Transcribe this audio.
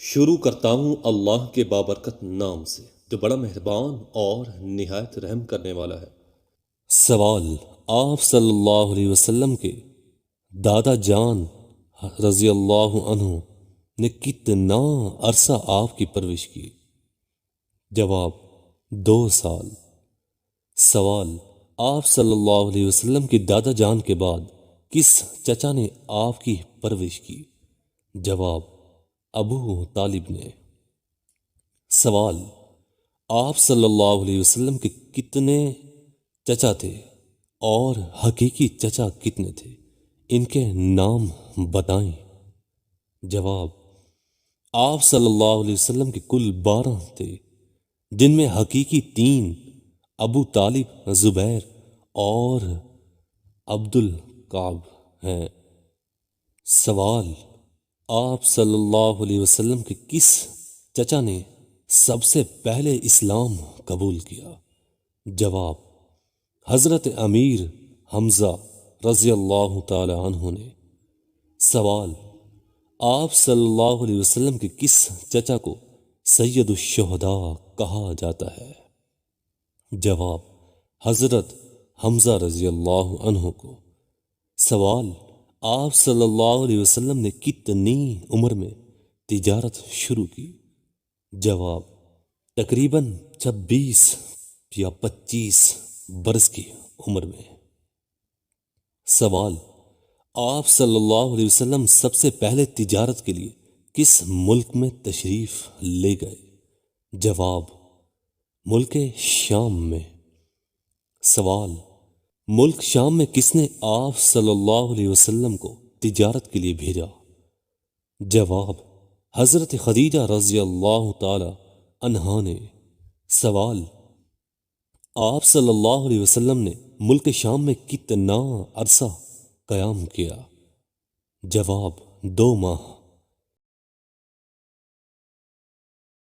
شروع کرتا ہوں اللہ کے بابرکت نام سے جو بڑا مہربان اور نہایت رحم کرنے والا ہے۔ سوال: آپ صلی اللہ علیہ وسلم کے دادا جان رضی اللہ عنہ نے کتنا عرصہ آپ کی پرورش کی؟ جواب: 2 سال۔ سوال: آپ صلی اللہ علیہ وسلم کے دادا جان کے بعد کس چچا نے آپ کی پرورش کی؟ جواب: ابو طالب نے۔ سوال: آپ صلی اللہ علیہ وسلم کے کتنے چچا تھے اور حقیقی چچا کتنے تھے؟ ان کے نام بتائیں۔ جواب: آپ صلی اللہ علیہ وسلم کے کل 12 تھے، جن میں حقیقی 3 ابو طالب، زبیر اور عبد الکعب ہیں۔ سوال: آپ صلی اللہ علیہ وسلم کے کس چچا نے سب سے پہلے اسلام قبول کیا؟ جواب: حضرت امیر حمزہ رضی اللہ تعالی عنہ نے۔ سوال: آپ صلی اللہ علیہ وسلم کے کس چچا کو سید الشہداء کہا جاتا ہے؟ جواب: حضرت حمزہ رضی اللہ عنہ کو۔ سوال: آپ صلی اللہ علیہ وسلم نے کتنی عمر میں تجارت شروع کی؟ جواب: تقریباً 26 یا 25 برس کی عمر میں۔ سوال: آپ صلی اللہ علیہ وسلم سب سے پہلے تجارت کے لیے کس ملک میں تشریف لے گئے؟ جواب: ملک شام میں۔ سوال: ملک شام میں کس نے آپ صلی اللہ علیہ وسلم کو تجارت کے لیے بھیجا؟ جواب: حضرت خدیجہ رضی اللہ تعالی عنہا نے۔ سوال: آپ صلی اللہ علیہ وسلم نے ملک شام میں کتنا عرصہ قیام کیا؟ جواب: 2 ماہ۔